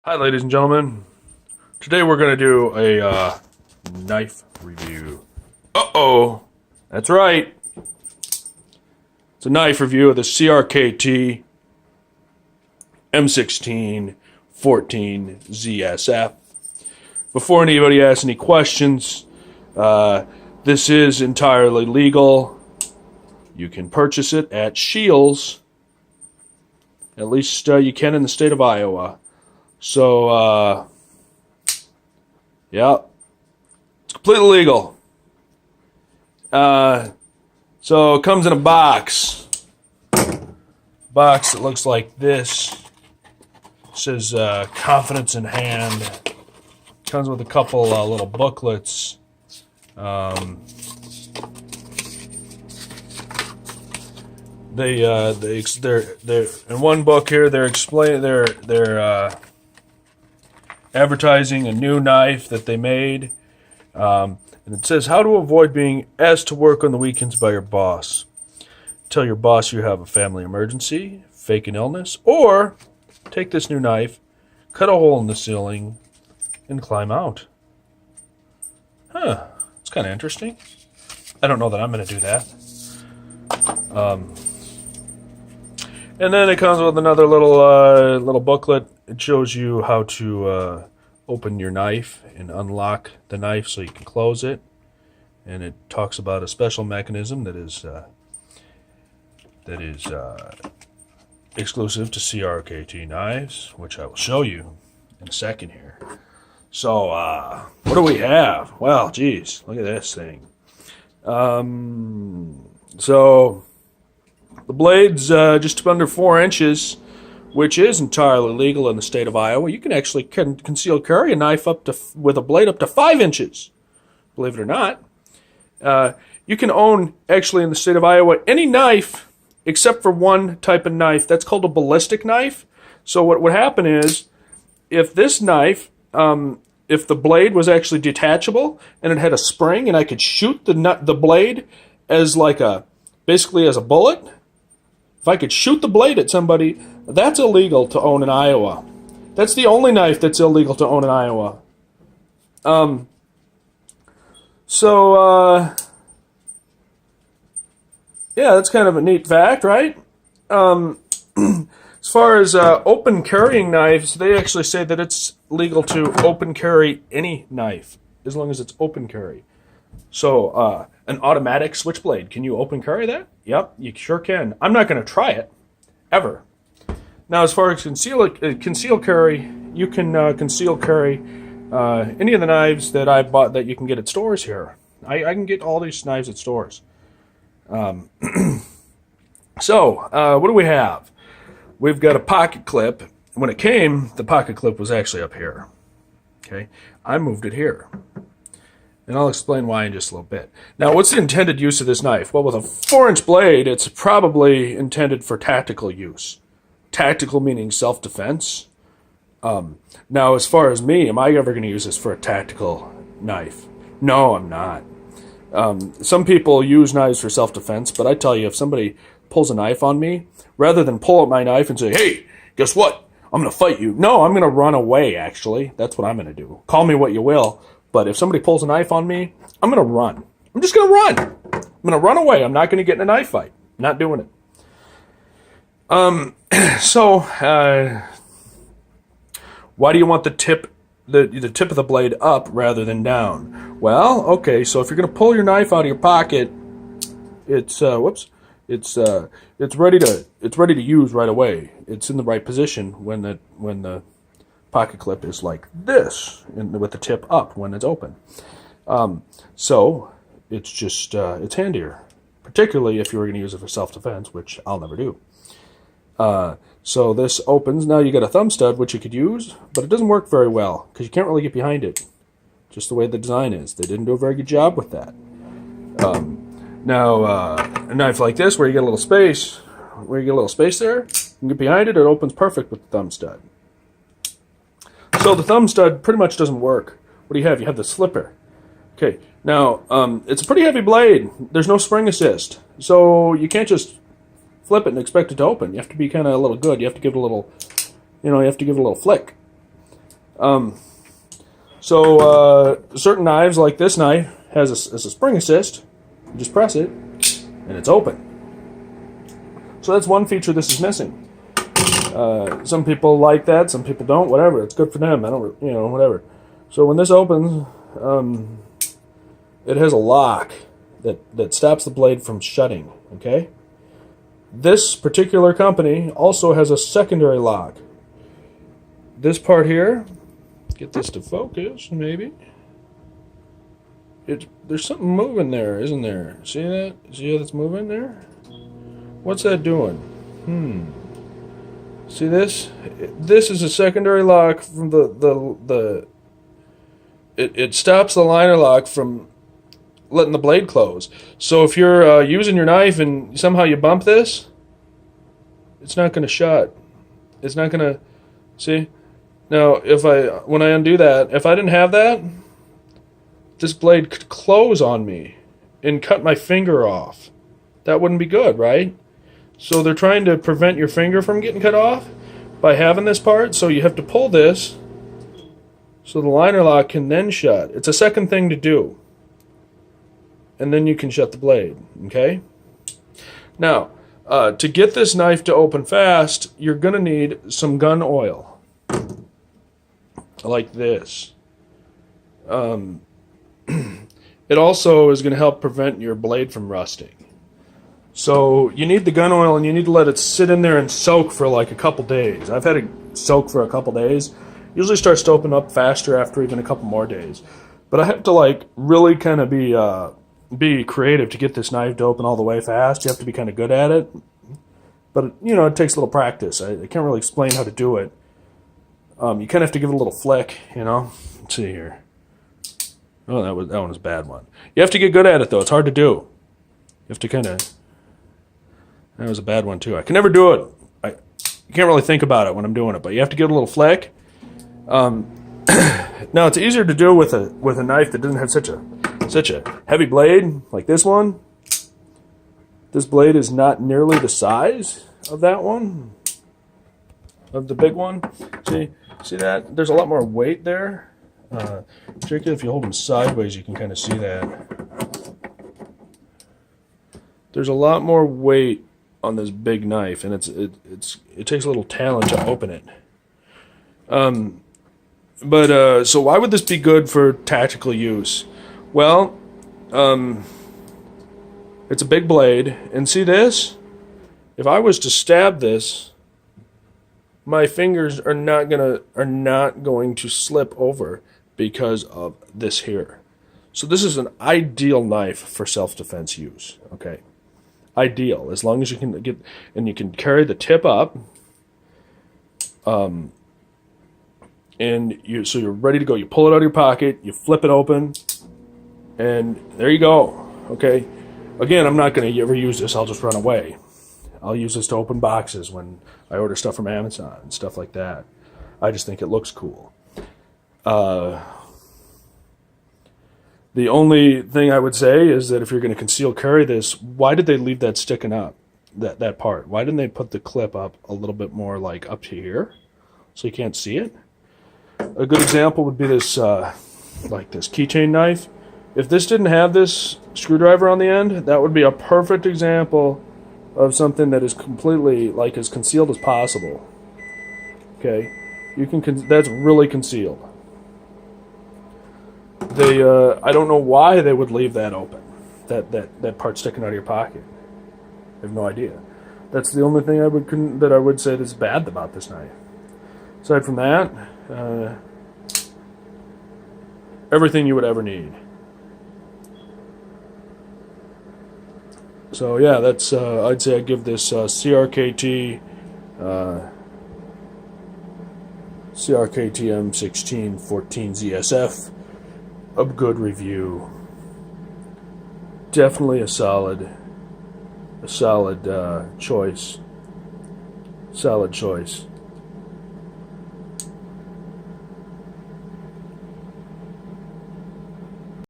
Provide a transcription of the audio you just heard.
Hi, ladies and gentlemen. Today we're going to do a knife review. Uh-oh. That's right. It's a knife review of the CRKT M16-14ZSF. Before anybody asks any questions, this is entirely legal. You can purchase it at Scheels. At least you can in the state of Iowa. So, yeah, it's completely legal. So it comes in a box. Box that looks like this. It says confidence in hand. Comes with a couple little booklets. They're in one book here. They're explaining they're advertising a new knife that they made, and it says how to avoid being asked to work on the weekends by your boss. Tell your boss you have a family emergency, fake an illness, or take this new knife, cut a hole in the ceiling, and climb out. It's kind of interesting. I don't know that I'm going to do that. And then it comes with another little booklet. It shows you how to open your knife and unlock the knife so you can close it. And it talks about a special mechanism that is exclusive to CRKT knives, which I will show you in a second here. So, what do we have? Well, geez, look at this thing. So the blade's just under 4 inches, which is entirely legal in the state of Iowa. You can actually conceal carry a knife with a blade up to 5 inches, believe it or not. You can own, actually in the state of Iowa, any knife except for one type of knife. That's called a ballistic knife. So what would happen is, if this knife, if the blade was actually detachable and it had a spring and I could shoot the blade as basically as a bullet, if I could shoot the blade at somebody, that's illegal to own in Iowa. That's the only knife that's illegal to own in Iowa. Yeah, that's kind of a neat fact, right? As far as open carrying knives, they actually say that it's legal to open carry any knife, as long as it's open carry. So, an automatic switchblade, can you open carry that? Yep, you sure can. I'm not going to try it, ever. Now, as far as conceal carry, you can conceal carry any of the knives that I bought that you can get at stores here. I can get all these knives at stores. So, what do we have? We've got a pocket clip. When it came, the pocket clip was actually up here. Okay, I moved it here. And I'll explain why in just a little bit. Now, what's the intended use of this knife? Well, with a 4-inch blade, it's probably intended for tactical use. Tactical meaning self-defense. Now, as far as me, am I ever going to use this for a tactical knife? No, I'm not. Some people use knives for self-defense, but I tell you, if somebody pulls a knife on me, rather than pull out my knife and say, hey, guess what? I'm going to fight you. No, I'm going to run away, actually. That's what I'm going to do. Call me what you will. But if somebody pulls a knife on me, I'm going to run. I'm just going to run. I'm going to run away. I'm not going to get in a knife fight. I'm not doing it. Why do you want the tip of the blade up rather than down? Well, okay, so if you're going to pull your knife out of your pocket, it's ready to use right away. It's in the right position when the pocket clip is like this, with the tip up when it's open. So it's just it's handier, particularly if you were going to use it for self-defense, which I'll never do. So this opens. Now you got a thumb stud, which you could use, but it doesn't work very well because you can't really get behind it. Just the way the design is, they didn't do a very good job with that. Now a knife like this, where you get a little space, there, you can get behind it. It opens perfect with the thumb stud. So the thumb stud pretty much doesn't work. What do you have? You have the slipper. Okay, now it's a pretty heavy blade. There's no spring assist, so you can't just flip it and expect it to open. You have to be kind of a little good. You have to give it a little, you have to give it a little flick. Certain knives, like this knife, has a spring assist. You just press it, and it's open. So that's one feature this is missing. Some people like that, some people don't. Whatever, it's good for them. I don't, whatever. So when this opens, it has a lock that stops the blade from shutting. Okay. This particular company also has a secondary lock. This part here, get this to focus, maybe. There's something moving there, isn't there? See that? See how that's moving there? What's that doing? See this? This is a secondary lock from it stops the liner lock from letting the blade close. So if you're using your knife and somehow you bump this, it's not going to shut. It's not going to, see? Now, when I undo that, if I didn't have that, this blade could close on me and cut my finger off. That wouldn't be good, right? So they're trying to prevent your finger from getting cut off by having this part. So you have to pull this so the liner lock can then shut. It's a second thing to do. And then you can shut the blade, okay? Now, to get this knife to open fast, you're going to need some gun oil. Like this. It also is going to help prevent your blade from rusting. So you need the gun oil, and you need to let it sit in there and soak for like a couple days. I've had it soak for a couple days. Usually starts to open up faster after even a couple more days. But I have to like really kind of be creative to get this knife to open all the way fast. You have to be kind of good at it. But it takes a little practice. I can't really explain how to do it. You kind of have to give it a little flick, Let's see here. Oh, that one was a bad one. You have to get good at it, though. It's hard to do. You have to kind of... That was a bad one, too. I can never do it. You can't really think about it when I'm doing it, but you have to give it a little flick. Now, it's easier to do with a knife that doesn't have such a heavy blade, like this one. This blade is not nearly the size of that one, of the big one. See that? There's a lot more weight there. Particularly if you hold them sideways, you can kind of see that. There's a lot more weight on this big knife, and it takes a little talent to open it. So why would this be good for tactical use? Well, it's a big blade, and see this? If I was to stab this, my fingers are not going to slip over because of this here. So this is an ideal knife for self-defense use. Okay, ideal, as long as you can get, and you can carry the tip up. So you're ready to go. You pull it out of your pocket, you flip it open, and there you go. Okay. Again, I'm not going to ever use this. I'll just run away. I'll use this to open boxes when I order stuff from Amazon and stuff like that. I just think it looks cool. The only thing I would say is that if you're going to conceal carry this, why did they leave that sticking up, that part? Why didn't they put the clip up a little bit more like up to here so you can't see it? A good example would be this, like this keychain knife. If this didn't have this screwdriver on the end, that would be a perfect example of something that is completely like as concealed as possible. Okay, that's really concealed. I don't know why they would leave that open, that part sticking out of your pocket. I have no idea. That's the only thing that I would say that's bad about this knife. Aside from that, everything you would ever need. So yeah, that's I'd say I give this CRKT M16-14ZSF a good review. Definitely a solid choice. Solid choice.